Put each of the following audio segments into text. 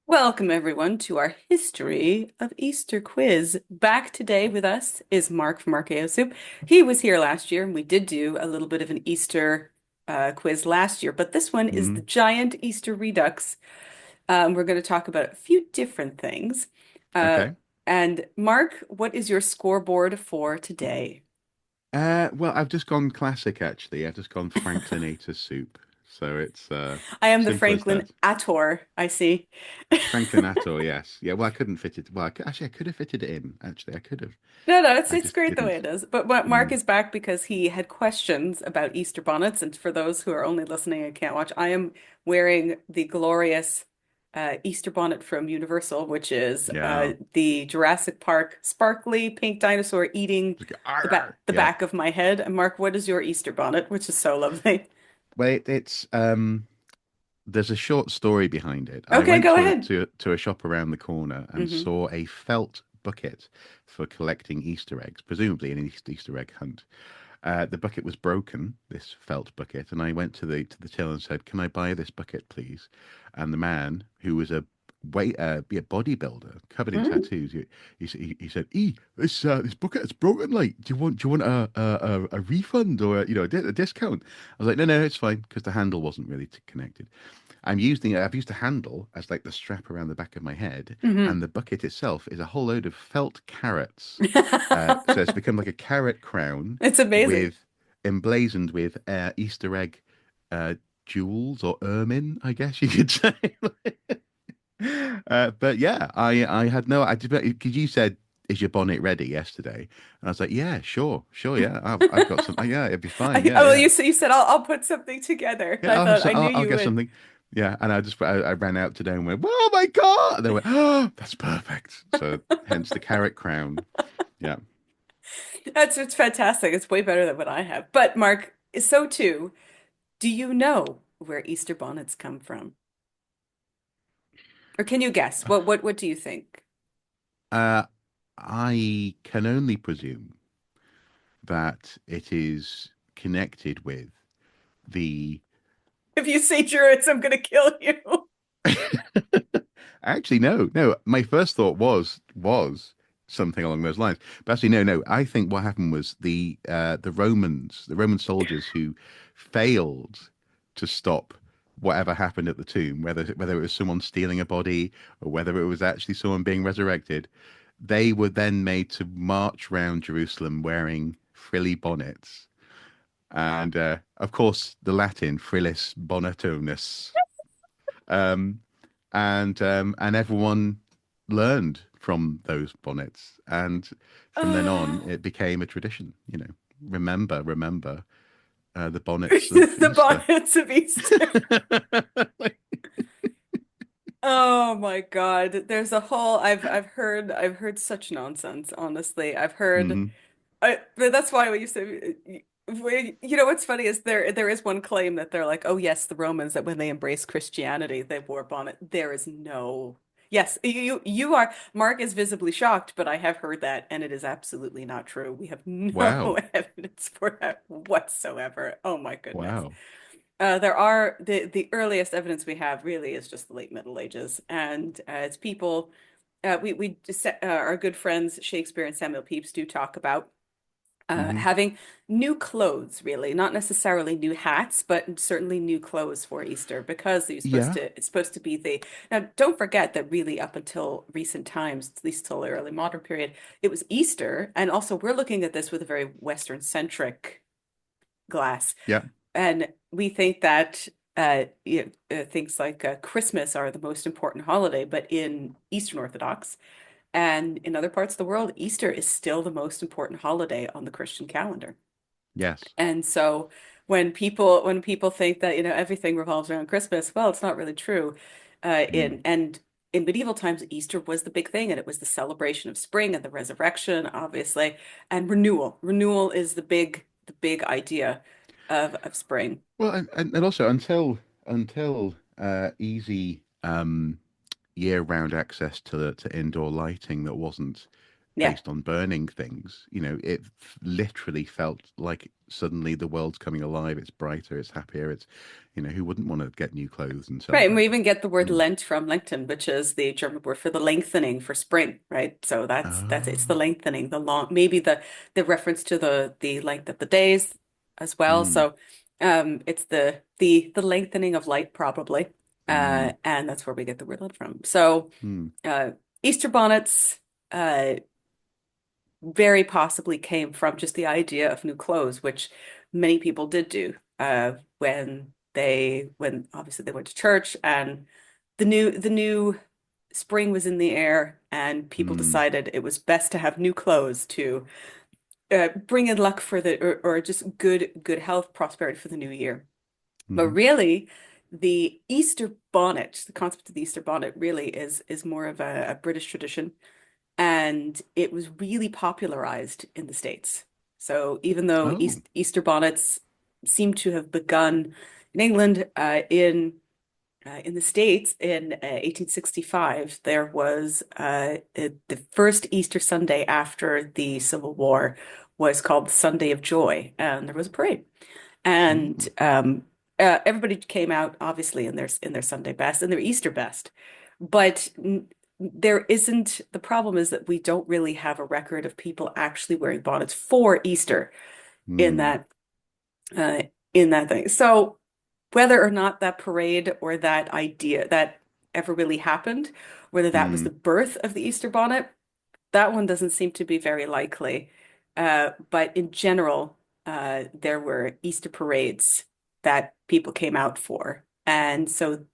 Welcome, everyone, to our History of Easter quiz. Back today with us is Mark from Archaeo Soup. He was here last year, and we did do a little bit of an Easter quiz last year, but this one is the Mm, giant Easter Redux. We're going to talk about a few different things. Uh, okay. and Mark, what is your scoreboard for today? Well, I've just gone classic actually. I've just gone Franklinator soup. So it's I am the simple as Franklin that. Ator, I see. Franklin Atto, yes. Yeah, well, I couldn't fit it. Well, actually, I could have fitted it in. Actually, I could have. No, it's I it's just great the way didn't. it is. But Mark Mm. is back because he had questions about Easter bonnets. And for those who are only listening and can't watch, I am wearing the glorious Easter bonnet from Universal, which is Yeah. the Jurassic Park sparkly pink dinosaur eating Just go, the Yeah. back of my head. And Mark, what is your Easter bonnet? Which is so lovely. Well, it's there's a short story behind it. I Okay, went go to ahead. a shop around the corner and Hmm. saw a felt bucket for collecting Easter eggs, presumably an Easter egg hunt. The bucket was broken, this felt bucket, and I went to the till and said, "Can I buy this bucket, please?" And the man, who was a be a bodybuilder covered in Mm. tattoos, he said, this bucket is broken. Like, do you want a refund or a discount?" I was like, "No, it's fine," because the handle wasn't really connected. I've used the handle as like the strap around the back of my head, Hmm. and the bucket itself is a whole load of felt carrots. So it's become like a carrot crown It's amazing. with emblazoned with Easter egg uh, jewels or ermine, I guess you could say. But yeah, I had no. I did because you said, "Is your bonnet ready?" yesterday, and I was like, "Yeah, sure, yeah, I've got some. Yeah, it'd be fine. Yeah, Well, yeah, you said I'll put something together. yeah. I thought I knew I'll you get would. something." Yeah, and I ran out today and went, "Oh my God!" And they went, "Oh, that's perfect." So hence the carrot crown. Yeah. It's fantastic. It's way better than what I have. But Mark, so too, do you know where Easter bonnets come from? Or can you guess? What do you think? Uh, I can only presume that it is connected with the. If you say Druids, I'm gonna kill you. Actually, no. My first thought was something along those lines, but actually, no. I think what happened was the Roman soldiers who failed to stop whatever happened at the tomb, whether it was someone stealing a body or whether it was actually someone being resurrected, they were then made to march round Jerusalem wearing frilly bonnets. And of course, the Latin frillis bonnetonus. Um, and everyone learned from those bonnets, and from then on, Ah, it became a tradition. Remember the bonnets of the Easter. bonnets of Easter. Oh my God. There's a whole I've heard such nonsense, honestly. I've heard Hmm. but that's why when you say what's funny is there is one claim that they're like, oh yes, the Romans that when they embraced Christianity, they wore bonnet. There is no. Yes, you are Mark is visibly shocked, but I have heard that and it is absolutely not true. We have no Wow, evidence for that whatsoever. Oh my goodness. wow. There are the earliest evidence we have really is just the late Middle Ages, and it's people we just, our good friends Shakespeare and Samuel Pepys do talk about Hmm. having new clothes, really, not necessarily new hats, but certainly new clothes for Easter because Yeah, it's supposed to be the. Now, don't forget that really up until recent times, at least till the early modern period, it was Easter, and also we're looking at this with a very Western centric glass, yeah. and we think that. Things like Christmas are the most important holiday, but in Eastern Orthodox, and in other parts of the world, Easter is still the most important holiday on the Christian calendar. Yes. And so when people think that, everything revolves around Christmas, well, it's not really true. Mm. In medieval times, Easter was the big thing, and it was the celebration of spring and the resurrection, obviously, and renewal. Renewal is the big idea of spring. Well, and also until easy year-round access to indoor lighting that wasn't Yeah. based on burning things. It literally felt like suddenly the world's coming alive. It's brighter, it's happier. Who wouldn't want to get new clothes and Right, and we celebrate? even get the word Mm. Lent from Lenten, which is the German word for the lengthening for spring, right? So that's it's the Oh, lengthening, the long, maybe the reference to the length of the days as well. mm, So it's the lengthening of light probably. mm, And that's where we get the word Lent from. So mm, uh Easter bonnets uh very possibly came from just the idea of new clothes, which many people did do when obviously they went to church and the new spring was in the air and people mm, decided it was best to have new clothes to bring in luck for or just good health, prosperity for the new year. But mhm. really, the Easter bonnet, the concept of the Easter bonnet really is more of a British tradition and it was really popularized in the States. So even though Oh, Easter bonnets seem to have begun in England, in the States in 1865, there was the first Easter Sunday after the Civil War was called the Sunday of Joy, and there was a parade, and mm, everybody came out obviously in their Sunday best and their Easter best, but there isn't. The problem is that we don't really have a record of people actually wearing bonnets for Easter in mm, that uh, in that thing. So whether or not that parade or that idea that ever really happened, whether that was mm, the birth of the Easter bonnet, that one doesn't seem to be very likely. But in general, there were Easter parades that people came out for. And so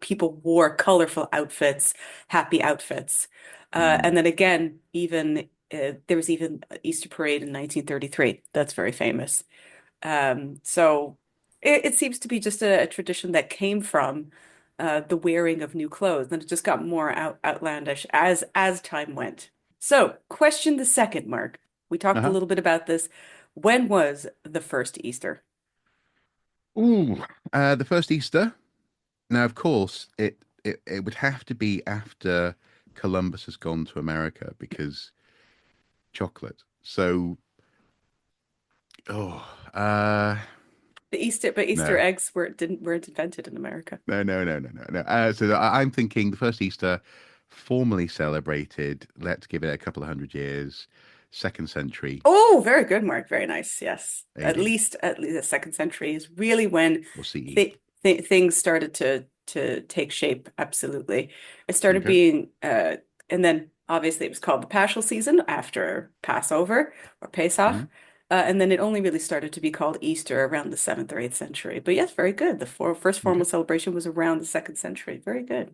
people wore colorful outfits, happy outfits. mm. And then again, even there was even an Easter parade in 1933. That's very famous. So it seems to be just a tradition that came from the wearing of new clothes, and it just got more outlandish as time went. So, question the second, Mark. We talked a Uh-huh. little bit about this. When was the first Easter? Ooh, the first Easter. Now, of course, it would have to be after Columbus has gone to America because chocolate. So, oh, But Easter no, eggs weren't invented in America. no, no, no, no, no, no. So I'm thinking the first Easter formally celebrated. Let's give it a couple of hundred years, second century Oh, very good, Mark. Very nice. Yes. AD At least the second century is really when or CE. things started to take shape. Absolutely. It started Okay. being and then obviously it was called the Paschal season after Passover or Pesach. Hmm. And then it only really started to be called Easter around the 7th or 8th century. But yes, very good. The first Okay. formal celebration was around the second century. Very good.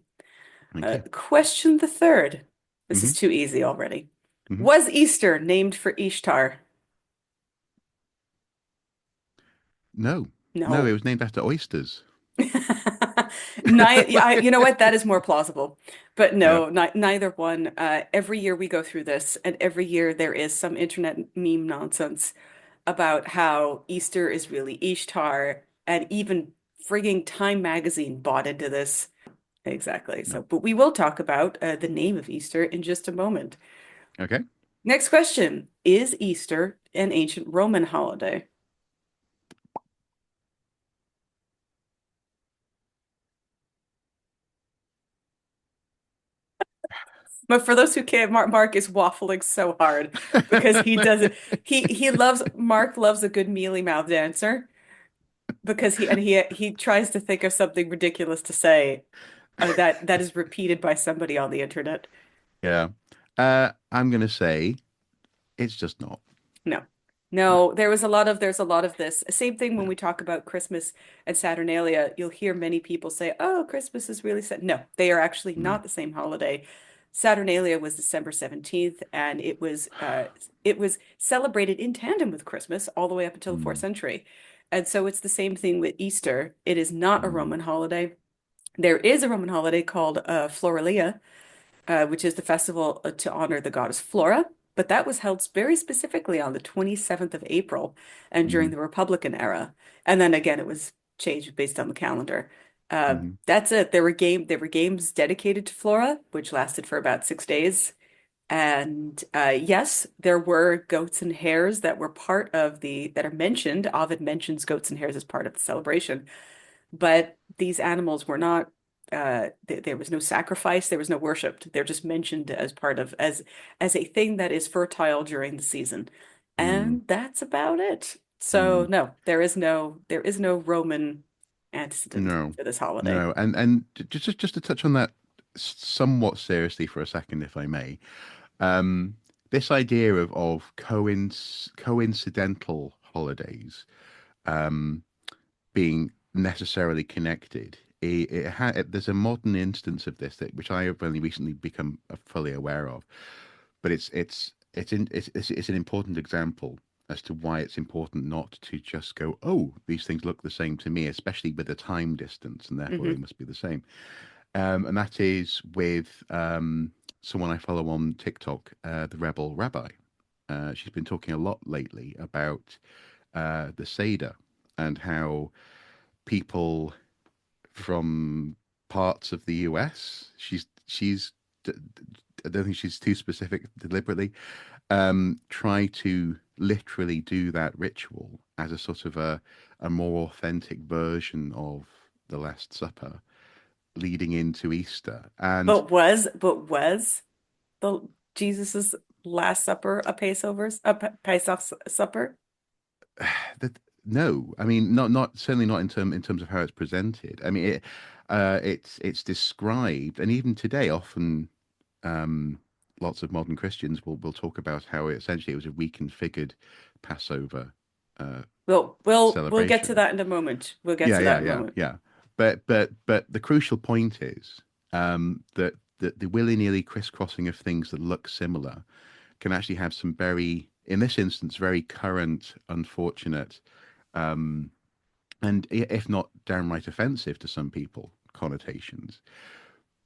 Thank you. Question the third. This is Hmm. too easy already. Hmm. Was Easter named for Ishtar? No, no, it No. was named after oysters. You know what? That is more plausible. But Yeah. no, neither one. Every year we go through this, and every year there is some internet meme nonsense about how Easter is really Ishtar, and even frigging Time magazine bought into this. Exactly. So, No. but we will talk about the name of Easter in just a moment. Okay. Next question. Is Easter an ancient Roman holiday? But for those who can't, Mark is waffling so hard because he doesn't. Mark loves a good mealy mouthed answer because he tries to think of something ridiculous to say that is repeated by somebody on the internet. Yeah. I'm gonna say it's just not. No. No. No, there's a lot of this. Same thing when we talk about Christmas and Saturnalia, you'll hear many people say, "Oh, Christmas is really sad." No, they are actually No. not the same holiday. Saturnalia was December 17th, and it was celebrated in tandem with Christmas all the way up until the fourth Mm, century. And so it's the same thing with Easter. It is not a mm, Roman holiday. There is a Roman holiday called Floralia, which is the festival to honor the goddess Flora. But that was held very specifically on the 27th of April and during mm, the Republican era. And then again, it was changed based on the calendar. mm, That's it. There were games dedicated to Flora, which lasted for about 6 days. And yes, there were goats and hares that were part of that are mentioned. Ovid mentions goats and hares as part of the celebration, but these animals were not. There was no sacrifice. There was no worship. They're just mentioned as part of as a thing that is fertile during the season, Mm, and that's about it. So mm. no, there is no Roman antecedent No, for this holiday. no, just to touch on that somewhat seriously for a second, if I may. This idea of coincidental holidays being necessarily connected. There's a modern instance of this which I have only recently become fully aware of, but it's an important example as to why it's important not to just go, oh, these things look the same to me, especially with a time distance, and therefore they Hmm. must be the same. And that is with someone I follow on TikTok, the Rebel Rabbi. She's been talking a lot lately about the Seder and how people from parts of the US, I don't think she's too specific deliberately, try to literally do that ritual as a sort of a more authentic version of the Last Supper leading into Easter. And But was the Jesus's Last Supper a Pesach supper? that no, I mean not certainly not in terms of how it's presented. I mean it's described, and even today often um, lots of modern Christians will talk about how essentially it was a reconfigured Passover uh, We'll get to celebration. that in a moment. We'll get Yeah, to that yeah, in a yeah, moment. yeah. But the crucial point is that the willy-nilly crisscrossing of things that look similar can actually have some very, in this instance, very current, unfortunate, um, and if not downright offensive to some people, connotations.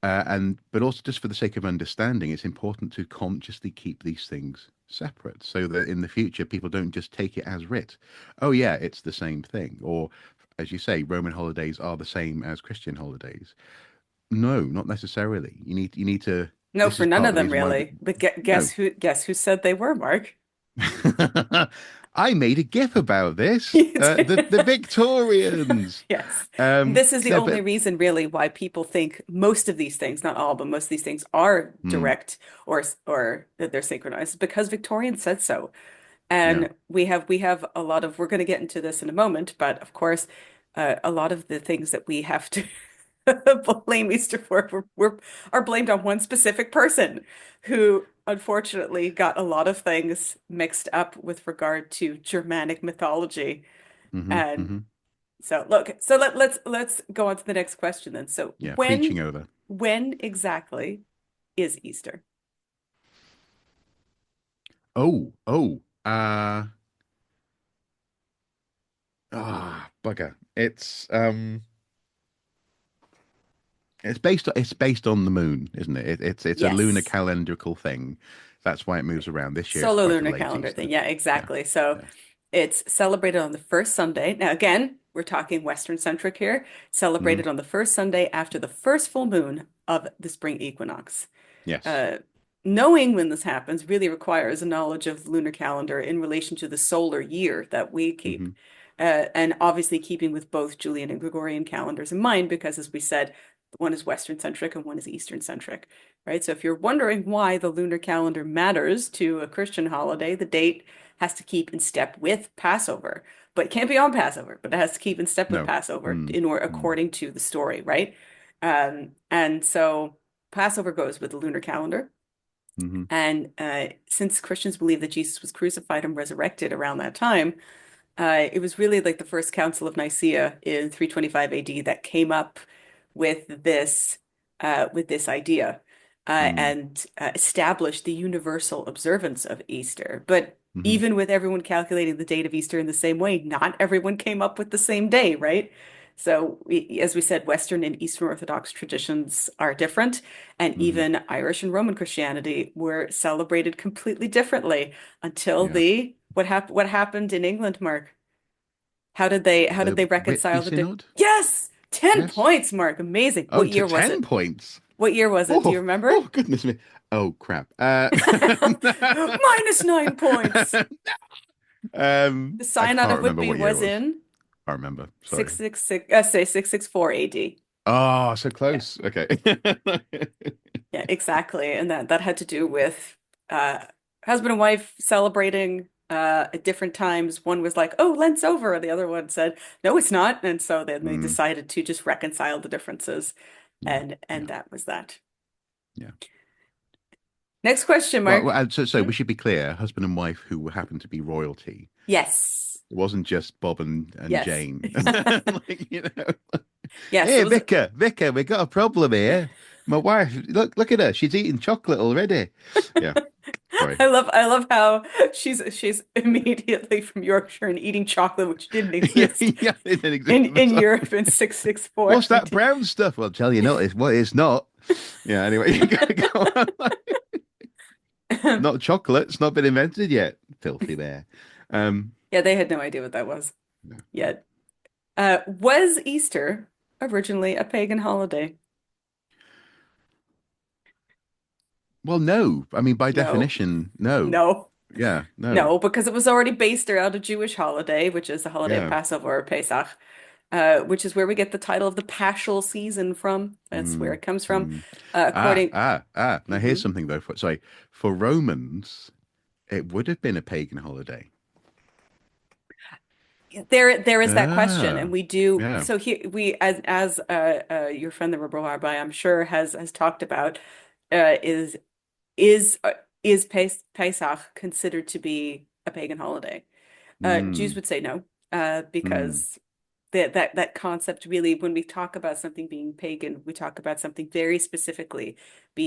And but also just for the sake of understanding, it's important to consciously keep these things separate so that in the future people don't just take it as writ. Oh yeah, it's the same thing. Or as you say, Roman holidays are the same as Christian holidays. No, not necessarily. You need to. No, This for is none part of of the them reason why really. But no. guess who said they were, Mark? I made a GIF about this. You The did. Victorians. Yes. This is the No, only but reason really why people think most of these things, not all, but most of these things are hmm, direct or that they're synchronized because Victorians said so. yeah. And we have a lot of we're going to get into this in a moment, but of course, a lot of the things that we have to blame Easter for are blamed on one specific person who unfortunately got a lot of things mixed up with regard to Germanic mythology. Hmm, And hmm. so look, so let's go on to the next question then. So Yeah, preaching over. when exactly is Easter? Bugger. It's based on the moon, isn't it? It's a lunar Yes. calendrical thing. That's why it moves around. This year it's Solar quite a lunar late calendar Easter. thing. Yeah, Yeah, exactly. So yeah. it's celebrated on the first Sunday. Now, again, we're talking Western centric here. Hmm. Celebrated on the first Sunday after the first full moon of the spring equinox. Yes. Uh, Knowing when this happens really requires a knowledge of the lunar calendar in relation to the solar year that we keep. Hmm. And obviously keeping with both Julian and Gregorian calendars in mind, because as we said, one is Western centric and one is Eastern centric, right? So if you're wondering why the lunar calendar matters to a Christian holiday, the date has to keep in step with Passover, but it can't be on Passover, but it has to keep in step with No. Passover Mm. in order Mm. according to the story, right? And so Passover goes with the lunar calendar. Hmm. And since Christians believe that Jesus was crucified and resurrected around that time, it was really like the First Council of Nicaea in 325 AD that came up with this idea Mm. and established the universal observance of Easter. But Hmm. even with everyone calculating the date of Easter in the same way, not everyone came up with the same day, right? So, as we said, Western and Eastern Orthodox traditions are different, and Hmm. even Irish and Roman Christianity were celebrated completely differently until Yeah. the what happened in England, Mark? How did The they Whitby reconcile the Synod? Yes, 10 Yes. points, Mark. Amazing. Oh, What to year was 10 it? points. What year was it? Do you Oh, remember? oh, goodness me. Oh, crap. -9 points. The I Synod can't of remember Whitby what year it was was. in I remember. Sorry. 666, say 664 AD. Oh, so Yeah. close. Okay. Yeah, exactly. And that had to do with uh husband and wife celebrating at different times. One was like, "Oh, Lent's over," and the other one said, "No, it's not." And so then they Mm, decided to just reconcile the differences, yeah. and Yeah. that was that. Yeah. Next question, Well, Mark. so Hmm? we should be clear, husband and wife who happen to be royalty. Yes. It wasn't just Bob and Yes. Jane. Like, Yes, it hey, was. Vicar, we got a problem here. My wife, look at her. She's eating chocolate already. Yeah, sorry. I love how she's immediately from Yorkshire and eating chocolate, which didn't Yeah, exist yeah, it didn't exist in at the in time. Europe in 664 What's that AD. brown stuff? Well, I'll tell you not. It's not. Yeah, anyway, you gotta go on. Not chocolate. It's not been invented yet. Filthy bear. Um, Yeah, they had no idea what that was no. yet. Was Easter originally a pagan holiday? Well, no. I mean, by No, definition, no. no, Yeah, no. no, because it was already based around a Jewish holiday, which is the holiday of Yeah. Passover or Pesach, which is where we get the title of the Paschal season from. That's where Mm, it comes from. mm. According, Now here's Mhm. something though. Sorry, for Romans, it would have been a pagan holiday. There is that question, and Ah, we do. yeah. So here we, as your friend the Rebel Rabbi, I'm sure has talked about, is is uh, is Pesach considered to be a pagan holiday? Jews Mm, would say no, mm, because that concept really, when we talk about something being pagan, we talk about something very specifically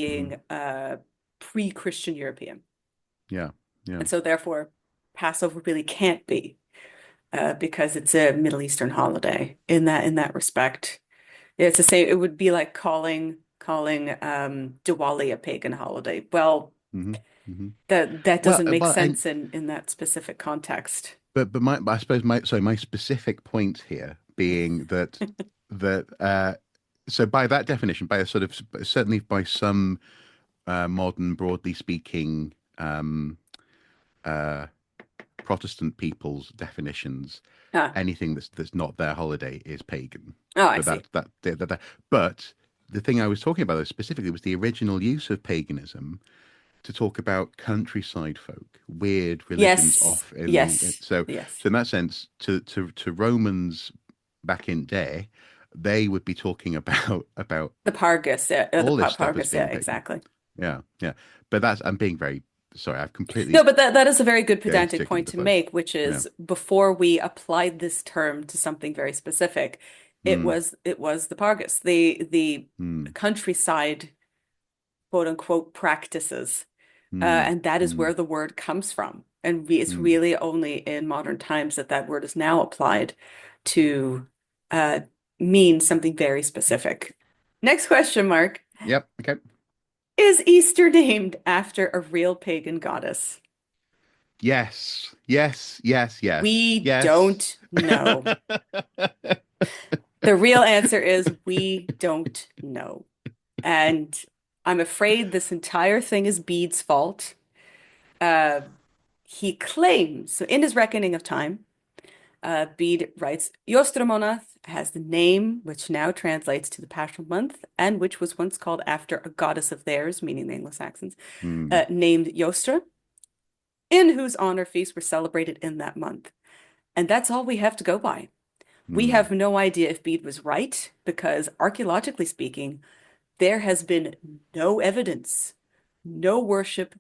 mm. being pre-Christian European, Yeah, yeah. and so therefore Passover really can't be because it's a Middle Eastern holiday in that respect. Yeah, it's the same. It would be like calling Diwali a pagan holiday. Well, Hmm, hmm. that Well, doesn't make and sense in that specific context. but I suppose my specific point here being that so by that definition, by a sort of certainly by some modern, broadly speaking, uh, Protestant people's definitions, Ah, anything that's not their holiday is pagan. oh, I But see. but the thing I was talking about specifically was the original use of paganism to talk about countryside folk, weird religions Yes, off in the yes, so yes. so in that sense, to Romans back in day, they would be talking about The Pargus, yeah, the all this stuff as Pargus, yeah, being pagan. exactly. Yeah, yeah. But that's I'm being very sorry. I've No, completely but that is a very good pedantic taken point the to boat. make, which Yeah. is before we applied this term to something very specific, it Mm, was the Pargus, the mm, countryside quote unquote practices. mm, And that is mm, where the word comes from. And it's mm. really only in modern times that that word is now applied to uh, mean something very specific. Next question, Mark. Yep. Okay. Is Easter named after a real pagan goddess? Yes. Yes. Yes. Yes. We Yes. don't know. The real answer is we don't know. And I'm afraid this entire thing is Bede's fault. Uh, he claims, so in his reckoning of time, Bede writes, Yostramonath has the name which now translates to the Paschal month and which was once called after a goddess of theirs, meaning the Anglo-Saxons, Mm, named Yostra, in whose honor feasts were celebrated in that month. And that's all we have to go by. We mm, have no idea if Bede was right because archaeologically speaking, there has been no evidence, no worship,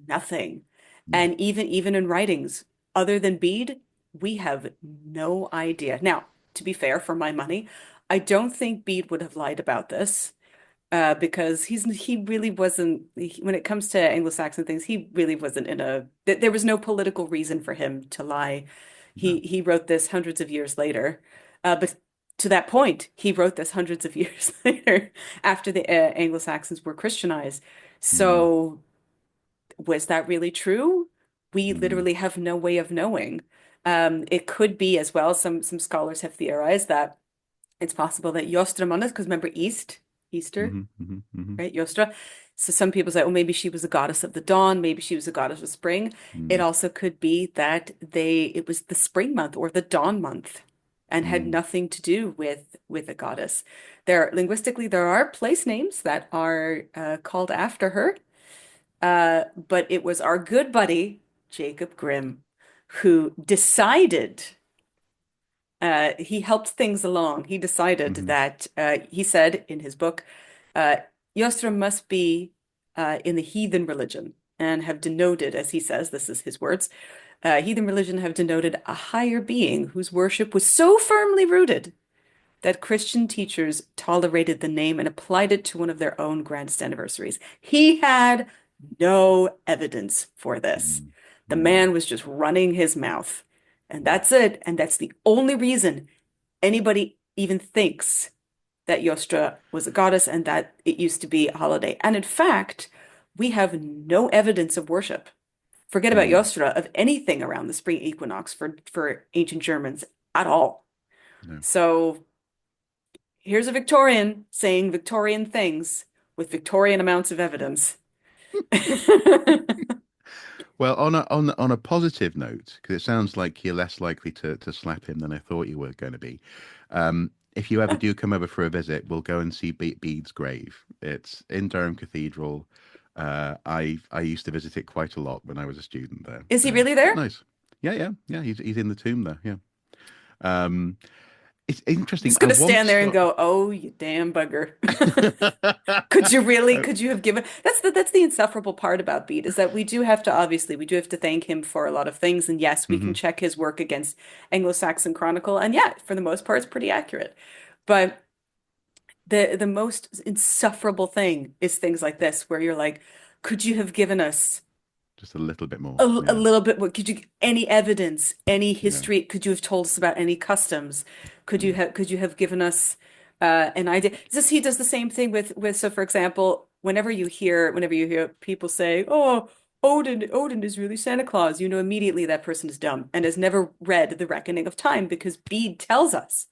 nothing. mm, And even in writings, other than Bede, we have no idea. Now, to be fair, for my money, I don't think Bede would have lied about this, because he really wasn't, when it comes to Anglo-Saxon things, he really wasn't there was no political reason for him to lie. no. He wrote this hundreds of years later. But to that point, he wrote this hundreds of years later after the Anglo-Saxons were Christianized. Mm, So was that really true? We mm, literally have no way of knowing. It could be as well. Some scholars have theorized that it's possible that Yostramanus, because remember East. Easter, Hmm. Hmm. Hmm. right? Yostra. So some people say, oh, maybe she was a goddess of the dawn, maybe she was a goddess of spring. It Mm. also could be that it was the spring month or the dawn month and had Mm. nothing to do with a goddess. Linguistically, there are place names that are called after her. But it was our good buddy, Jacob Grimm, who decided, he helped things along. He decided Hmm. that, he said in his book, uh, Yostra must be in the heathen religion and have denoted, as he says, this is his words, heathen religion have denoted a higher being whose worship was so firmly rooted that Christian teachers tolerated the name and applied it to one of their own grandest anniversaries. He had no evidence for this. Mm. The Mm. man was just running his mouth. And that's it. And that's the only reason anybody even thinks that Yostra was a goddess and that it used to be a holiday. And in fact, we have no evidence of worship. Forget about Mm. Yostra, of anything around the spring equinox for ancient Germans at all. No. So here's a Victorian saying Victorian things with Victorian amounts of evidence. Well, on a positive note, because it sounds like you're less likely to slap him than I thought you were going to be. If you ever do come over for a visit, we'll go and see Bede's grave. It's in Durham Cathedral. I used to visit it quite a lot when I was a student there. Is he really It's quite there? nice. Yeah, yeah, yeah. He's in the tomb there. Yeah. Um, it's I'm interesting. just I gonna stand once there and thought. go, "Oh, you damn bugger." Could you really? Oh, Could you have given? That's the insufferable part about Bede is that we do have to thank him for a lot of things. And yes, we can mhm. check his work against Anglo-Saxon Chronicle, and yeah, for the most part, it's pretty accurate. But the most insufferable thing is things like this, where you're like, could you have given us Just a little bit more. a Yeah, little bit more? Could you any evidence, any yeah. history? Could you have told us about any customs? Mm. Could you have given us an idea? He does the same thing with so for example, whenever you hear people say, "Oh, Odin is really Santa Claus," you know immediately that person is dumb and has never read The Reckoning of Time because Bede tells us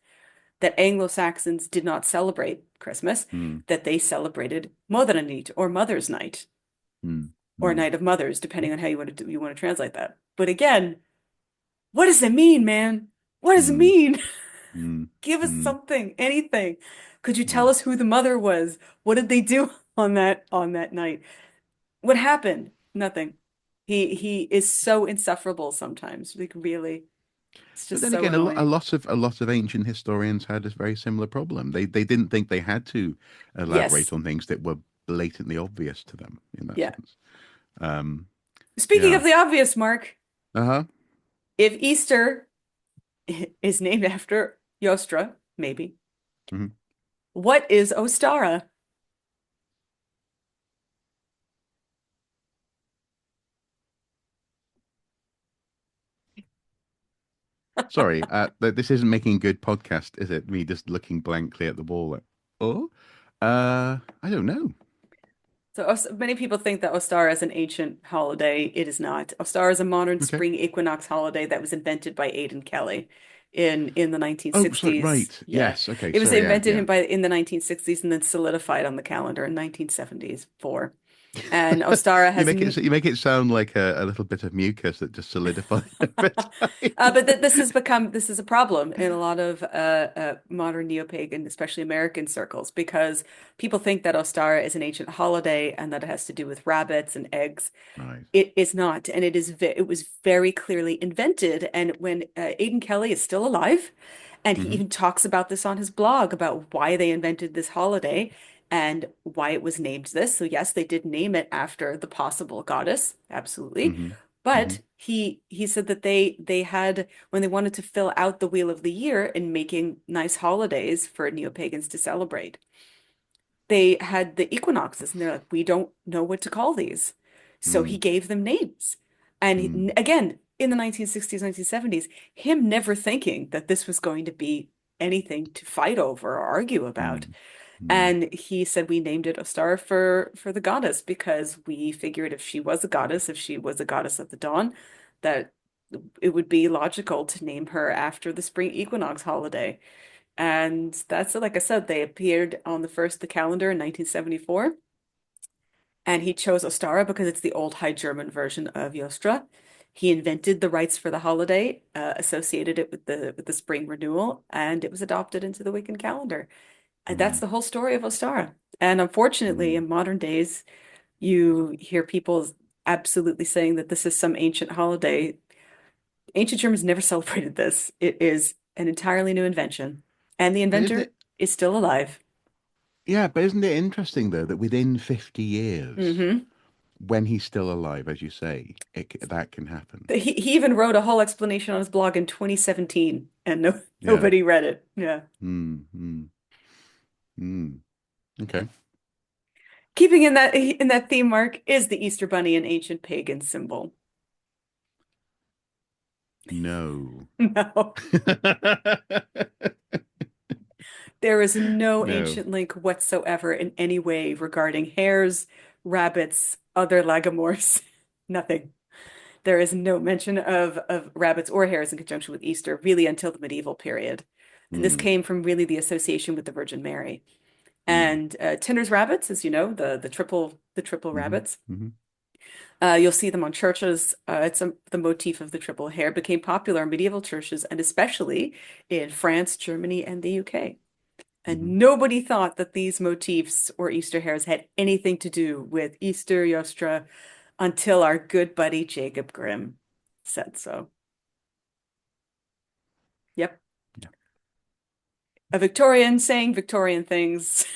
that Anglo-Saxons did not celebrate Christmas, Mm. that they celebrated Modernit or Mother's Night Mm. or Mm. Night of Mothers, depending on how you want to translate that. But again, what does it mean, man? What does it Mm. mean? Mm. Give us Mm. something, anything. Could you Yeah. tell us who the mother was? What did they do on that night? What happened? Nothing. He is so insufferable sometimes. Like really, it's But just then so again, annoying. a lot of ancient historians had a very similar problem. They didn't think they had to elaborate Yes. on things that were blatantly obvious to them in that Yeah. sense. Um, Speaking yeah. of the obvious, Mark, Uh-huh. if Easter is named after Yostra, maybe, Hmm. what is Ostara? Sorry, this isn't making good podcast, is it? Me just looking blankly at the wall. Like, oh, I don't know. So many people think that Ostara is an ancient holiday. It is not. Ostara is a modern Okay. spring equinox holiday that was invented by Aidan Kelly in the Oh, sorry. 1960s. Right. Yeah. Yes. Okay. It was Sorry. Yeah. invented Yeah. in the 1960s and then solidified on the calendar in 1974. And Ostara has You make it sound like a little bit of mucus that just solidified over time. But th this is a problem in a lot of modern neo-pagan, especially American circles, because people think that Ostara is an ancient holiday and that it has to do with rabbits and eggs. Right. It is not, and it was very clearly invented. And when Aidan Kelly is still alive, and he Hmm. even talks about this on his blog about why they invented this holiday and why it was named this. So yes, they did name it after the possible goddess, absolutely. Hmm. Hmm. But he said that they had when they wanted to fill out the wheel of the year in making nice holidays for neo-pagans to celebrate, they had the equinoxes, and they're like, we don't know what to call these. So he Mm. gave them names. And Mm. again, in the 1960s, 1970s, him never thinking that this was going to be anything to fight over or argue about. Mm. Mm. And he said we named it Ostara for the goddess because we figured if she was a goddess of the dawn, that it would be logical to name her after the spring equinox holiday. And that's like I said, they appeared on the first of the calendar in 1974. And he chose Ostara because it's the old High German version of Jostra. He invented the rites for the holiday, associated it with the spring renewal, and it was adopted into the Wiccan calendar. And that's Mm, the whole story of Ostara. And unfortunately, mm. in modern days, you hear people absolutely saying that this is some ancient holiday. Ancient Germans never celebrated this. It is an entirely new invention, and the But isn't inventor it? is still alive. Yeah, but isn't it interesting though that within 50 years, Hmm. when he's still alive, as you say, that can happen. He even wrote a whole explanation on his blog in 2017, and Yeah. nobody read it. Yeah. Mm, mm, mm. Okay. Keeping in that theme, Mark, is the Easter Bunny an ancient pagan symbol? No. No. There is no No. ancient link whatsoever in any way regarding hares, rabbits, other lagomorphs. Nothing. There is no mention of rabbits or hares in conjunction with Easter, really until the medieval period. And this Mm, came from really the association with the Virgin Mary. mm, And Tinner's rabbits, as you know, the triple mm-hmm, rabbits. mm-hmm, You'll see them on churches. The motif of the triple hare became popular in medieval churches and especially in France, Germany, and the UK. mm-hmm. And nobody thought that these motifs or Easter hares had anything to do with Easter Yostra until our good buddy Jacob Grimm said so. Yep. Yeah. A Victorian saying Victorian things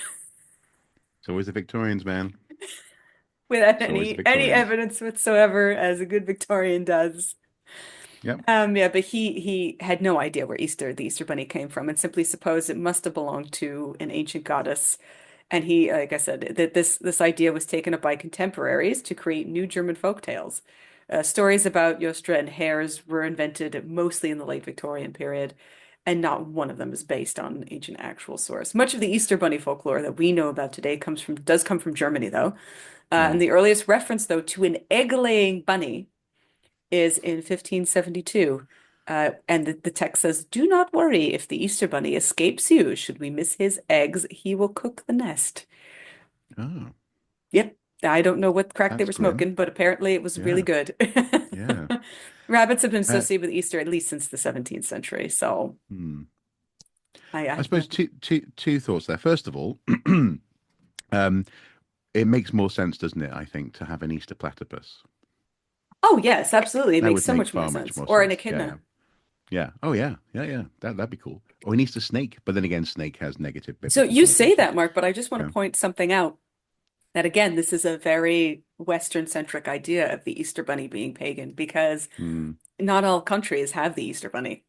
It's always the Victorians, man. without It's always the any Victorians. evidence whatsoever, as a good Victorian does. Yep. Yeah, but he had no idea where the Easter Bunny came from, and simply supposed it must have belonged to an ancient goddess. And he, like I said, that this idea was taken up by contemporaries to create new German folk tales. Stories about Jostra and hares were invented mostly in the late Victorian period, and not one of them is based on an ancient actual source. Much of the Easter Bunny folklore that we know about today does come from Germany, though. And Right. the earliest reference, though, to an egg-laying bunny is in 1572. And the text says, "Do not worry if the Easter Bunny escapes you. Should we miss his eggs, he will cook the nest." Oh, Yep. I don't know what crack they that's were grim. smoking, but apparently it was really Yeah. good. Yeah. Rabbits have been Uh, associated with Easter at least since the 17th century. So hmm. I I have suppose no. two thoughts there. First of all, um, it makes more sense, doesn't it? I think to have an Easter platypus. Oh, yes, absolutely. It That makes would so make much more far much sense. more Or an sense. Yeah, yeah, echidna. yeah. Oh, yeah, yeah, yeah. That'd be cool. Or an Easter snake, but then again, snake has negative So biblical you say that, connotations. Mark, but I just want Yeah. to point something out that again, this is a very Western centric idea of the Easter Bunny being pagan because Hmm. not all countries have the Easter Bunny.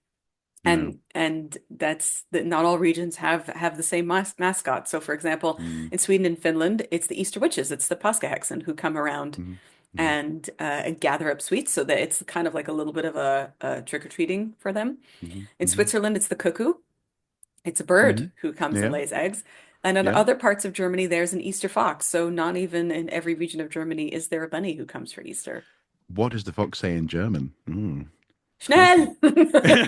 No. And that's that not all regions have the same mascot. So for example, Hmm. in Sweden and Finland, it's the Easter witches, it's the Påskahäxan who come around Hmm. Hmm. and gather up sweets so that it's kind of like a little bit of a trick-or-treating for them. Hmm. In Hmm. Switzerland, it's the cuckoo. It's a bird Hmm. who comes and Yeah. lays eggs. And in Yeah. other parts of Germany, there's an Easter fox. So not even in every region of Germany is there a bunny who comes for Easter. What does the fox say in German? Hmm. Spicy. Schnell!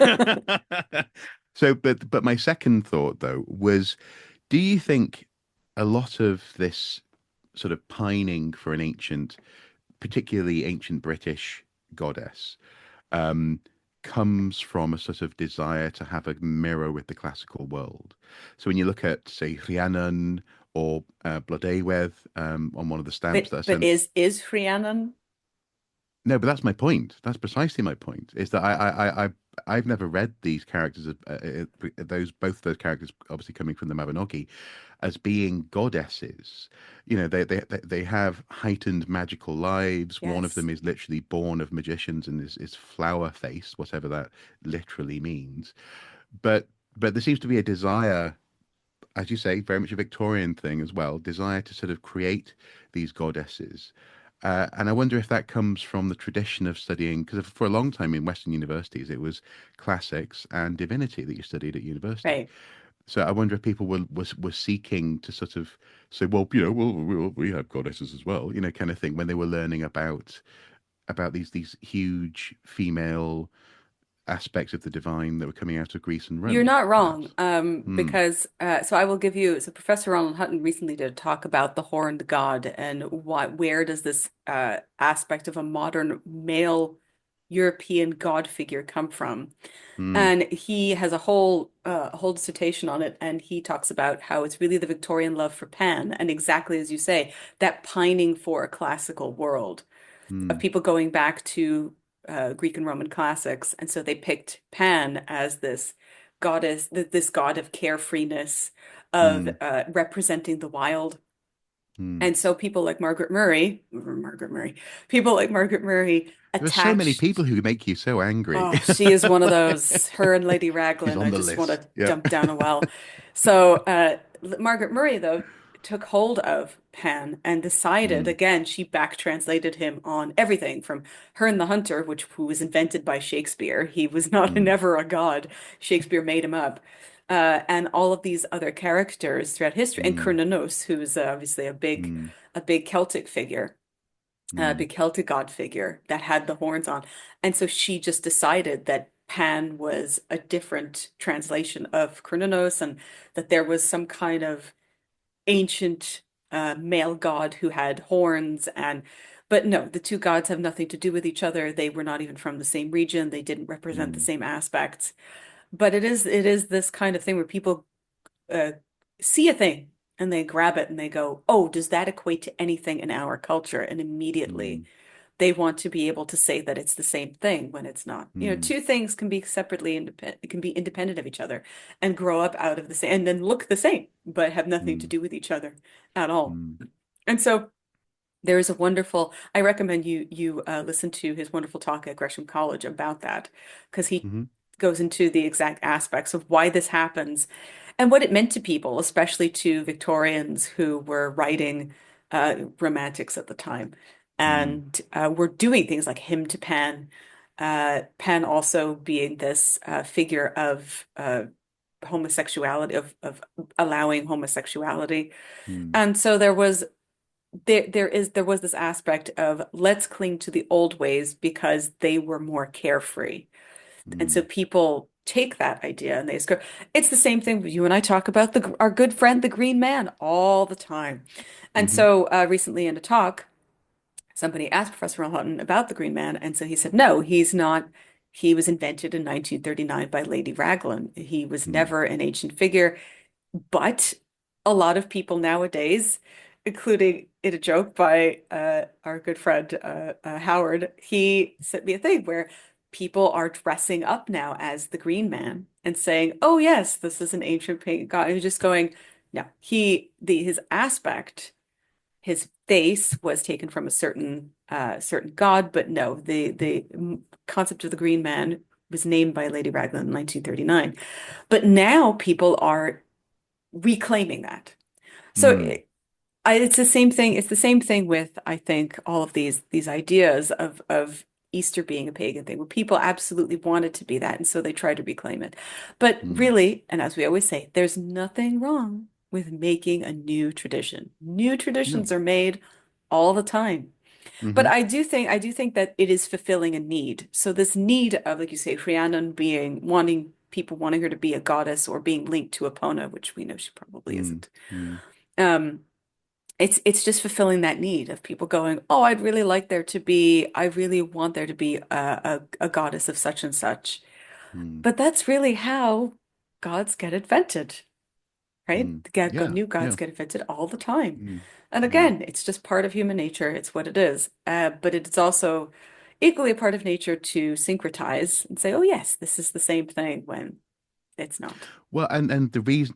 So, but my second thought though was, do you think a lot of this sort of pining for an ancient, particularly ancient British goddess, um, comes from a sort of desire to have a mirror with the classical world? So when you look at, say, Rhiannon or Blodeuwedd on one of the stamps that I But sent. is Rhiannon? No, but that's my point. That's precisely my point. Is that I've never read these characters, those both those characters, obviously coming from the Mabinogi, as being goddesses. You know, they have heightened magical lives. One of Yes. them is literally born of magicians and is flower faced, whatever that literally means. But there seems to be a desire, as you say, very much a Victorian thing as well, desire to sort of create these goddesses. And I wonder if that comes from the tradition of studying, because for a long time in Western universities, it was classics and divinity that you studied at university. Right. So I wonder if people were seeking to sort of say, well, you know, we have goddesses as well, you know, kind of thing, when they were learning about these huge female aspects of the divine that were coming out of Greece and You're Rome, not wrong, perhaps. Hmm. because so I will give you. So Professor Ronald Hutton recently did a talk about the horned god and where does this aspect of a modern male European god figure come from? Hmm. And he has a whole dissertation on it, and he talks about how it's really the Victorian love for Pan, and exactly as you say, that pining for a classical world of Hmm. people going back to Greek and Roman classics. And so they picked Pan as this goddess, this god of carefreeness, of Hmm. representing the wild. Hmm. And so people like Margaret Murray, people like Margaret Murray There are so many attached. people who make you so angry. Oh, she is one of those. Her and Lady She's Raglan, on I the just want list. to Yep. dump down a well. So, Margaret Murray, though, took hold of Pan and decided, Hmm. again, she back translated him on everything from Herne the Hunter, who was invented by Shakespeare. He was not Hmm. never a god. Shakespeare made him up. And all of these other characters throughout history, and Hmm. Cernunnos, who's obviously Hmm. a big Celtic figure, Hmm. big Celtic god figure that had the horns on. And so she just decided that Pan was a different translation of Cernunnos and that there was some kind of ancient male god who had horns and but no, the two gods have nothing to do with each other. They were not even from the same region. They didn't represent the Hmm. same aspects. But it is this kind of thing where people uh, see a thing and they grab it and they go, "Oh, does that equate to anything in our culture?" And immediately Hmm. they want to be able to say that it's the same thing when it's not. You know, Hmm. two things can be separately independent, can be independent of each other and grow up out of the same and then look the same, but have nothing to Hmm. do with each other at all. Hmm. And so there is a wonderful, I recommend you listen to his wonderful talk at Gresham College about that, because he Hmm. goes into the exact aspects of why this happens and what it meant to people, especially to Victorians who were writing romantics at the time Hmm. and were doing things like hymn to Pan. Pan also being this figure of homosexuality, of allowing homosexuality. Hmm. And so there was this aspect of let's cling to the old ways because they were more carefree. And so Hmm. people take that idea and they just go, it's the same thing you and I talk about our good friend, the Green Man, all the time. And Hmm. so recently in a talk, somebody asked Professor Houghton about the Green Man. And so he said, no, he's not. He was invented in 1939 by Lady Raglan. He was Hmm. never an ancient figure. But a lot of people nowadays, including in a joke by our good friend Howard, he sent me a thing where people are dressing up now as the Green Man and saying, "Oh yes, this is an ancient pagan god." And just going, no, his aspect, his face was taken from a certain god, but no, the concept of the Green Man was named by Lady Raglan in 1939. But now people are reclaiming that. So Hmm. it's the same thing. It's the same thing with, I think, all of these ideas of Easter being a pagan thing, where people absolutely want it to be that, and so they try to reclaim it. But Hmm. really, and as we always say, there's nothing wrong with making a new tradition. New No. traditions are made all the time. But Hmm. I do think that it is fulfilling a need. So this need of, like you say, Rhiannon being wanting people wanting her to be a goddess or being linked to Epona, which we know she probably Hmm. isn't. Hmm. Um, it's just fulfilling that need of people going, oh, I really want there to be a goddess of such and such. Hmm. But that's really how gods get invented, right? Hmm. New Yeah. gods Yeah. get invented all the time. Hmm. And Hmm. again, it's just part of human nature. It's what it is. But it's also equally a part of nature to syncretize and say, oh, yes, this is the same thing when it's not. Well, and the reason,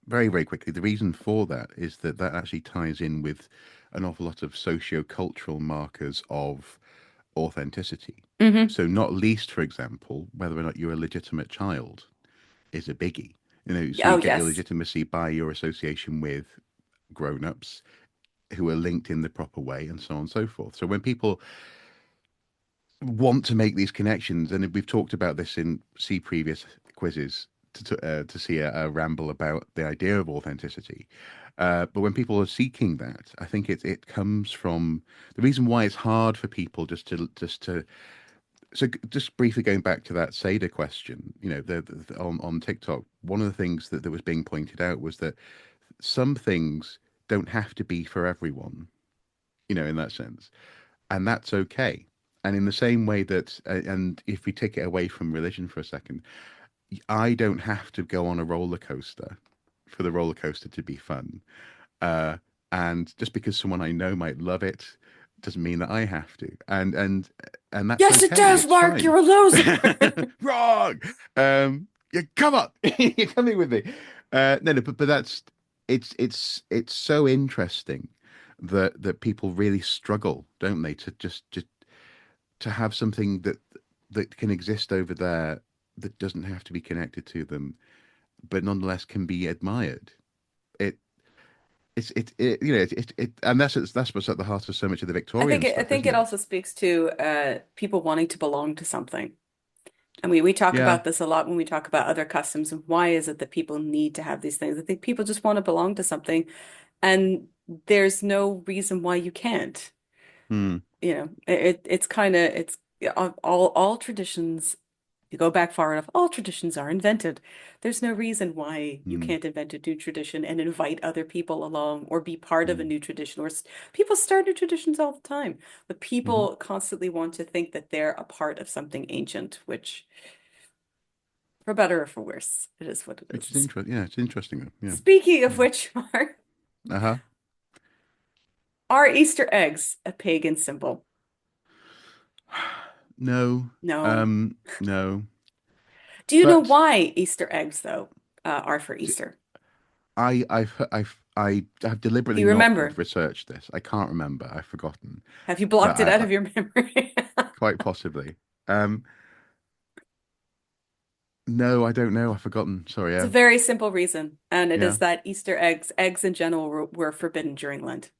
very, very quickly, the reason for that is that that actually ties in with an awful lot of socio-cultural markers of authenticity. Hmm. So, not least, for example, whether or not you're a legitimate child is a biggie. So Oh, you get your yes. legitimacy by your association with grown-ups who are linked in the proper way, and so on and so forth. So when people want to make these connections, and we've talked about this in see previous quizzes to see a ramble about the idea of authenticity. But when people are seeking that, I think it comes from the reason why it's hard for people just to just briefly going back to that Seder question, on TikTok, one of the things that was being pointed out was that some things don't have to be for everyone, in that sense, and that's okay. And in the same way that, and if we take it away from religion for a second, I don't have to go on a roller coaster for the roller coaster to be fun. Uh, and just because someone I know might love it doesn't mean that I have to. And that's Yes, it okay. does, It's Mark. fine. You're a loser. Wrong. Yeah, come on. You're coming with me. No, no, but that's it's so interesting that people really struggle, don't they, to just to have something that can exist over there that doesn't have to be connected to them, but nonetheless can be admired. It and that's what's at the heart of so much of the Victorian I stuff, think isn't it it? also speaks to people wanting to belong to something. And we talk Yeah. about this a lot when we talk about other customs and why is it that people need to have these things? I think people just want to belong to something, and there's no reason why you can't. Hmm. It's kind of it's all traditions. You go back far enough, all traditions are invented. There's no reason why you Hmm. can't invent a new tradition and invite other people along or be part of a Hmm. new tradition. People start new traditions all the time, but Hmm. people constantly want to think that they're a part of something ancient, which, for better or for worse, it is what it Which is is. interesting. Yeah, it's interesting. Yeah. Speaking of which, Mark, Uh-huh. are Easter eggs a pagan symbol? No. No. No. Do you know But why Easter eggs, though, are for see, Easter? I have Do deliberately you not remember? researched this. I can't remember. I've forgotten. Have you But blocked it out of your memory? quite possibly. Um, no, I don't know. I've forgotten. Sorry. It's a Yeah. very simple reason, and it Yeah. is that Easter eggs in general were forbidden during Lent.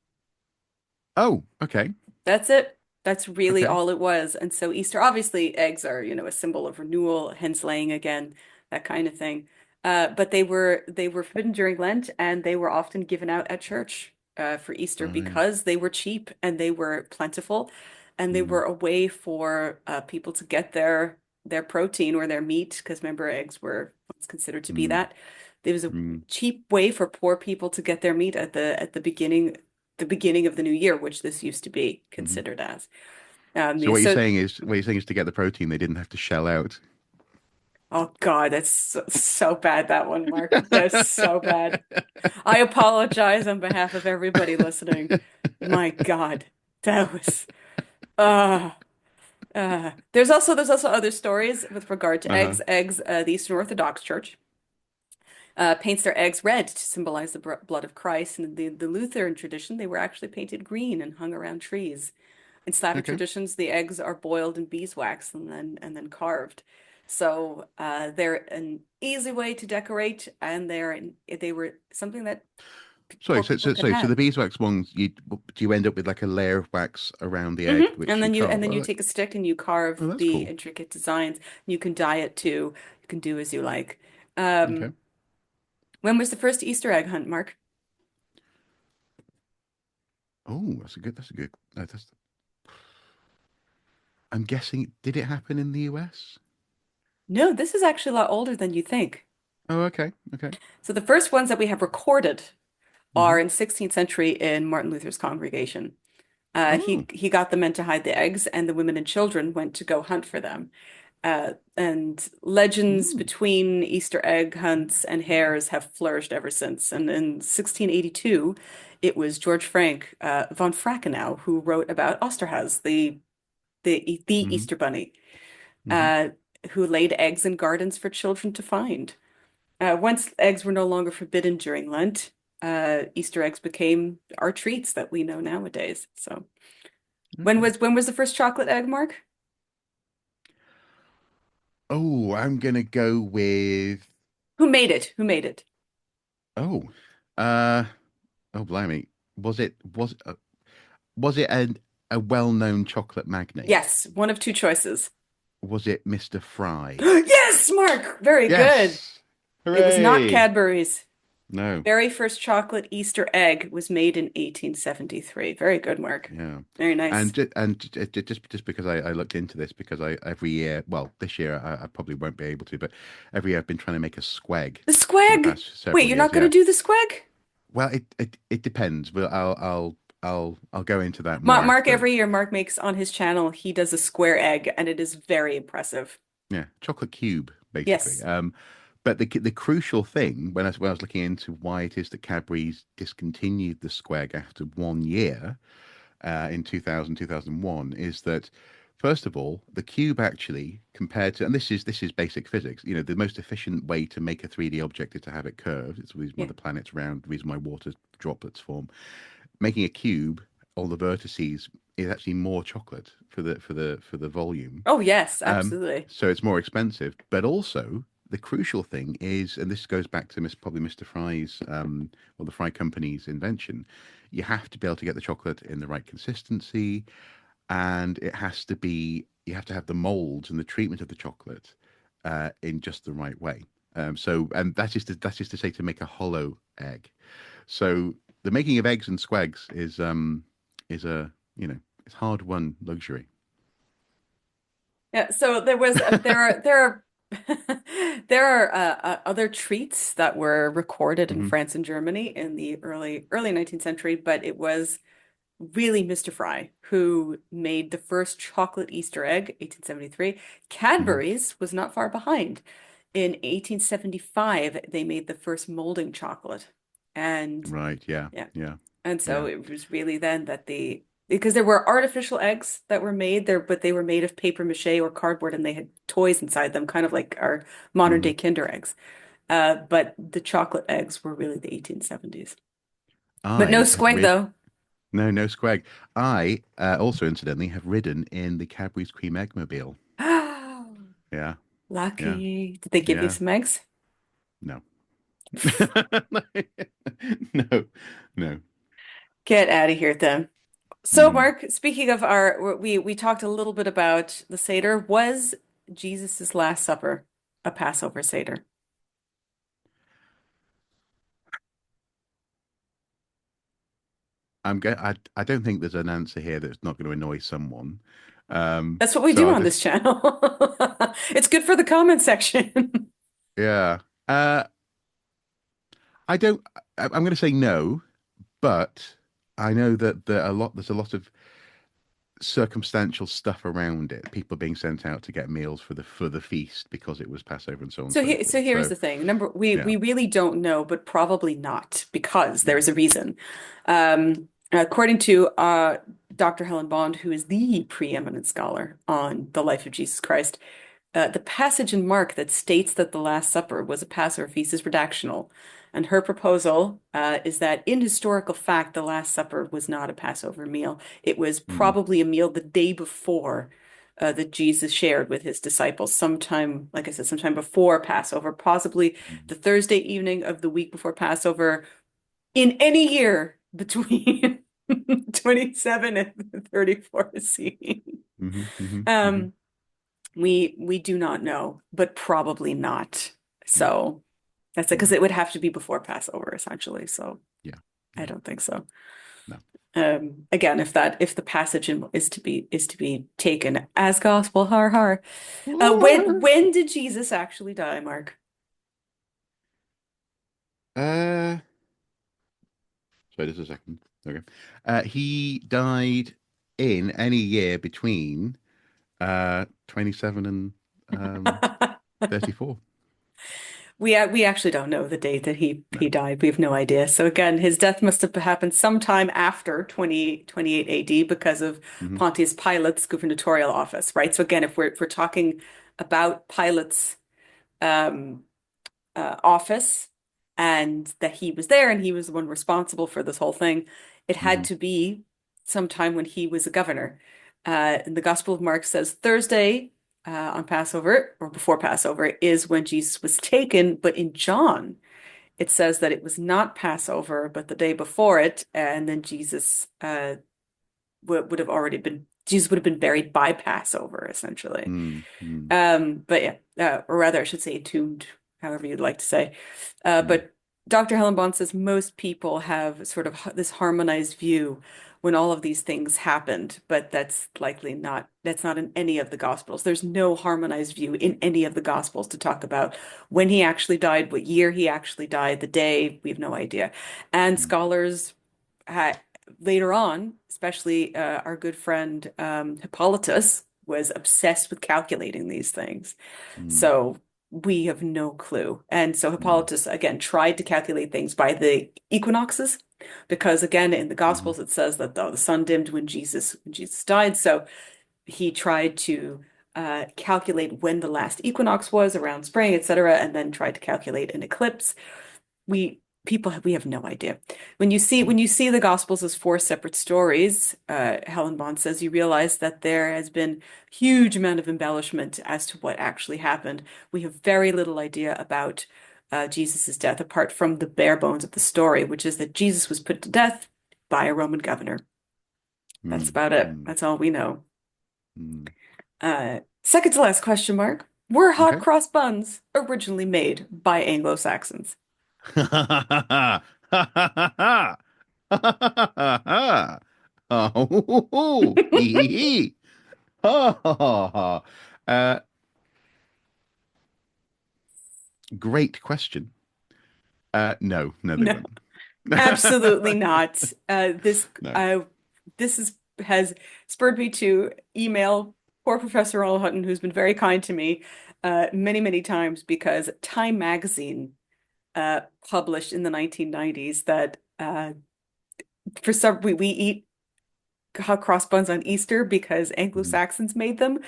Oh, okay. That's it. That's really Okay. all it was. And so Easter, obviously, eggs are, a symbol of renewal, hens laying again, that kind of thing. But they were forbidden during Lent, and they were often given out at church for Easter Right. because they were cheap and they were plentiful, and they Mm, were a way for people to get their protein or their meat, because remember, eggs were once considered to be mm, that. There was a mm, cheap way for poor people to get their meat at the beginning of the new year, which this used to be mm. considered as. So So, what you're saying is to get the protein, they didn't have to shell out. oh God, that's so bad, that one, Mark. That's so bad. I apologize on behalf of everybody listening. My God, that was uh there's also other stories with regard to Uh-huh. eggs. The Eastern Orthodox Church paints their eggs red to symbolize the blood of Christ. And the Lutheran tradition, they were actually painted green and hung around trees. In Slavic Okay. traditions, the eggs are boiled in beeswax and then carved. So they're an easy way to decorate, and they were something that Sorry, poor so people so could so so have. the beeswax ones, do you end up with like a layer of wax around the egg And which you then you and carve? then Oh, you take a stick and you carve that's the cool. intricate designs. You can dye it too. You can do as you like. Um, Okay. when was the first Easter egg hunt, Mark? Oh, that's a good. That's I'm guessing, did it happen in the US? No, this is actually a lot older than you think. Oh, okay. Okay. So the first ones that we have recorded Hmm. are in 16th century in Martin Luther's congregation. Oh. He got the men to hide the eggs, and the women and children went to go hunt for them. And legends Mm. between Easter egg hunts and hares have flourished ever since. And in 1682, it was George Frank von Frackenau who wrote about Osterhaz, the Hmm. Easter bunny, Hmm. uh, who laid eggs in gardens for children to find. Once eggs were no longer forbidden during Lent, Easter eggs became our treats that we know nowadays. So, when Okay. was the first chocolate egg, Mark? Oh, I'm gonna go with Who made it? Who made it? oh, uh, oh, blimey. Was it a well-known chocolate magnate? Yes, one of two choices. Was it Mr. Fry? Yes, Mark. Very good. Yes! It was not Hooray! Cadbury's. No. Very first chocolate Easter egg was made in 1873. Very good, Mark. Yeah. Very nice. Just because I looked into this because I every year, well, this year I probably won't be able to, but every year I've been trying to make a squeg The for the squag. past Wait, several you're not years. going to Yeah. do the squag? Well, it depends, but I'll go into that more Mark, after. every year, Mark makes on his channel, he does a square egg, and it is very impressive. Yeah, chocolate cube basically. Yes. But the crucial thing when I was looking into why it is that Cadbury's discontinued the squeg after 1 year in 2001 is that first of all, the cube actually compared to, and this is basic physics. You know, the most efficient way to make a 3D object is to have it curved. It's the reason why Yeah. the planet's round, the reason why water droplets form. Making a cube, all the vertices is actually more chocolate for the volume. Oh, yes, Um, absolutely. so it's more expensive, but also the crucial thing is, and this goes back to probably Mr. Fry's, or the Fry Company's invention, you have to be able to get the chocolate in the right consistency, and you have to have the molds and the treatment of the chocolate in just the right way. And that is to say to make a hollow egg. So the making of eggs and squags is a it's hard won luxury. Yeah, so there are there are other treats that were recorded in Hmm. France and Germany in the early 19th century, but it was really Mr. Fry who made the first chocolate Easter egg, 1873. Hmm. Cadbury's was not far behind. In 1875, they made the first molding chocolate. And Right. Yeah. yeah, Yeah. and so Yeah. it was really then that because there were artificial eggs that were made there, but they were made of paper mache or cardboard and they had toys inside them, kind of like our modern Hmm. day Kinder eggs. But the chocolate eggs were really the 1870s. But no I have squig rid though. no squag. I also incidentally have ridden in the Cadbury's Cream Eggmobile. Yeah. Yeah. Lucky. Did they give you Yeah. some eggs? No. No. No. Get out of here then. So, Mm. Mark, speaking of we talked a little bit about the Seder. Was Jesus's Last Supper a Passover Seder? I don't think there's an answer here that's not going to annoy someone. That's what we So do I'll on just this channel. It's good for the comment section. yeah. I don't. I'm going to say no, but I know that there's a lot of circumstantial stuff around it. People being sent out to get meals for the feast because it was Passover and so on and so So forth. here's So the thing. We yeah. really don't know, but probably not because Mm. there's a reason. According to Dr. Helen Bond, who is the preeminent scholar on the life of Jesus Christ, the passage in Mark that states that the Last Supper was a Passover feast is redactional. And her proposal is that in historical fact, the Last Supper was not a Passover meal. It was Mm. probably a meal the day before that Jesus shared with his disciples, sometime, like I said, sometime before Passover, possibly Mm. the Thursday evening of the week before Passover in any year between 27 and 34 CE. Hmm. Hmm. Hmm. Um, we do not know, but probably not. So that's it, because No. it would have to be before Passover, essentially. So Yeah. I Yeah. don't think so. No. Again, if the passage is to be taken as gospel, har har. When did Jesus actually die, Mark? Uh, sorry, just a second. Okay. He died in any year between 27 and 34. We actually don't know the date that No. he died. We have no idea. So again, his death must have happened sometime after 28 AD because of Hmm. Pontius Pilate's gubernatorial office, right? So again, if we're talking about Pilate's um, office and that he was there and he was the one responsible for this whole thing, it had Hmm. to be sometime when he was a governor. And the Gospel of Mark says Thursday on Passover or before Passover is when Jesus was taken, but in John it says that it was not Passover, but the day before it, and then would have already been Jesus would have been buried by Passover, essentially. Mm. But yeah, or rather, I should say entombed, however you'd like to say. Mm. But Dr. Helen Bond says most people have sort of this harmonized view when all of these things happened, but that's not in any of the Gospels. There's no harmonized view in any of the Gospels to talk about when he actually died, what year he actually died, the day, we have no idea. And Mm, scholars ha later on, especially our good friend Hippolytus, was obsessed with calculating these things. mm, So we have no clue. And so mm, Hippolytus, again, tried to calculate things by the equinoxes, because again, in the mm, Gospels, it says that the sun dimmed when Jesus died. So he tried to calculate when the last equinox was around spring, etc., and then tried to calculate an eclipse. We have no idea. mm, When you see the Gospels as four separate stories, Helen Bond says you realize that there has been huge amount of embellishment as to what actually happened. We have very little idea about Jesus's death, apart from the bare bones of the story, which is that Jesus was put to death by a Roman governor. That's mm, about it. mm, That's all we know. mm. Second to last question mark. Were hot Okay. cross buns originally made by Anglo-Saxons? Oh, hee, hee, hee. Ha, ha, ha, ha. Great question. No, no, they No. weren't. Absolutely not. No. Uh, this has spurred me to email poor Professor Ronald Hutton, who's been very kind to me many, many times, because Time Magazine published in the 1990s that for some we eat hot cross buns on Easter because Mm, Anglo-Saxons made them.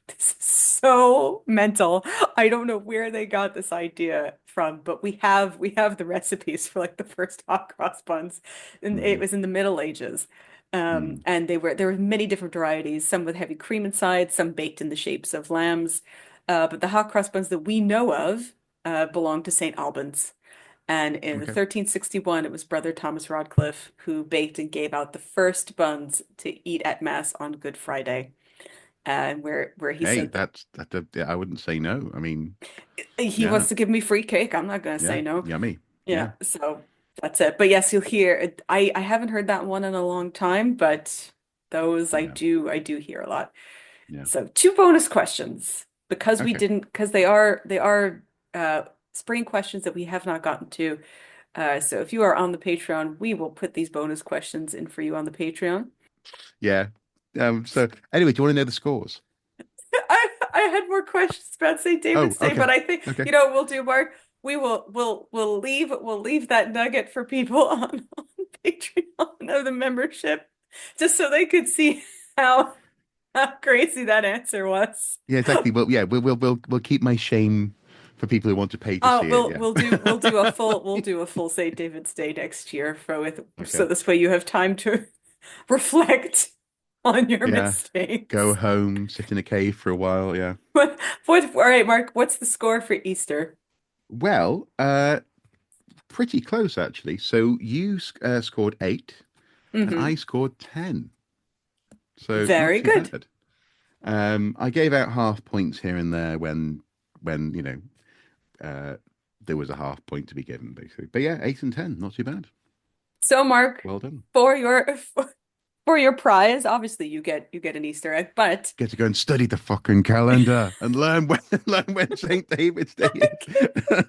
This is so mental. I don't know where they got this idea from, but we have the recipes for like the first hot cross buns, and it mm, was in the Middle Ages. mm. And there were many different varieties, some with heavy cream inside, some baked in the shapes of lambs. But the hot cross buns that we know of belong to St. Albans. And in Okay. 1361, it was Brother Thomas Rodcliffe who baked and gave out the first buns to eat at Mass on Good Friday. And where he Hey, said that that's that. Yeah, I wouldn't say no. I mean, he yeah, wants to give me free cake. I'm not going to yeah, say no. yummy. Yeah, Yeah, so that's it. But yes, you'll hear it. I haven't heard that one in a long time, but those yeah, I do hear a lot. yeah. So two bonus questions Okay. because they are spring questions that we have not gotten to. So if you are on the Patreon, we will put these bonus questions in for you on the Patreon. Yeah. So anyway, do you want to know the scores? I had more questions about St. Oh, David's Day, okay. but I think Okay. you know what we'll do, Mark. We'll leave that nugget for people on Patreon of the membership, just so they could see how crazy that answer was. Yeah, exactly. Well, yeah, we'll keep my shame for people who want to pay to see it. Yeah. We'll do a full St. David's Day next year for with so Okay. this way you have time to reflect on your Yeah. Go mistakes. home, sit in a cave for a while. Yeah. All right, Mark, what's the score for Easter? Well, pretty close actually. So you scored 8 and I Hmm. scored 10. So not Very too good. bad. I gave out half points here and there when uh, there was a half point to be given, basically. But yeah, 8 and 10, not too bad. So, Mark, Well done. for for your prize, obviously you get an Easter egg, but Get to go and study the fucking calendar and learn when learn when St. David's Day I can't, is.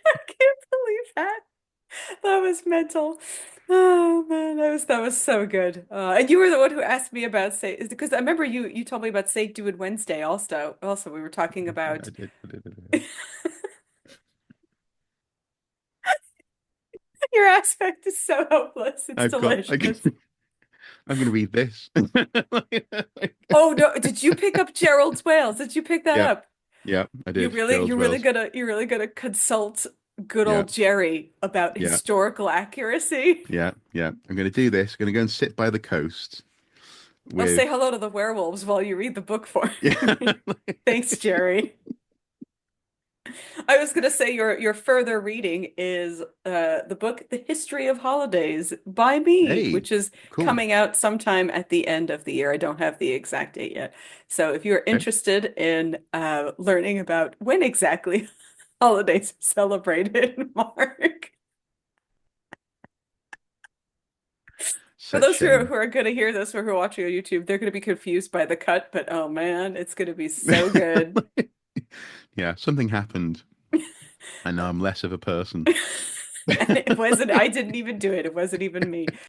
I can't believe that. That was mental. Oh man, that was so good. And you were the one who asked me about Saint, is because I remember you told me about Saint Do It Wednesday also. Also, we were talking Yeah, about I did. I did. your aspect is so helpless. It's I've got. delicious. I'm going to read this. Oh no, did you pick up Gerald's Wales? Did you pick that Yeah, up? yeah, I did. Gerald's Wells. You're really gonna consult good Yeah, old Jerry about yeah, historical accuracy. yeah, yeah. I'm going to do this. I'm going to go and sit by the coast I'll say with. hello to the werewolves while you read the book for Yeah, me. Thanks, Jerry. I was gonna say your further reading is the book The History of Holidays by me, hey, which is cool. coming out sometime at the end of the year. I don't have the exact date yet. So if you're Okay. interested in learning about when exactly holidays are celebrated, Mark. For Such those shame. who are going to hear this or who are watching on YouTube, they're going to be confused by the cut, but oh man, it's going to be so good. Yeah, something happened, and now I'm less of a person. And it wasn't, I didn't even do it. It wasn't even me.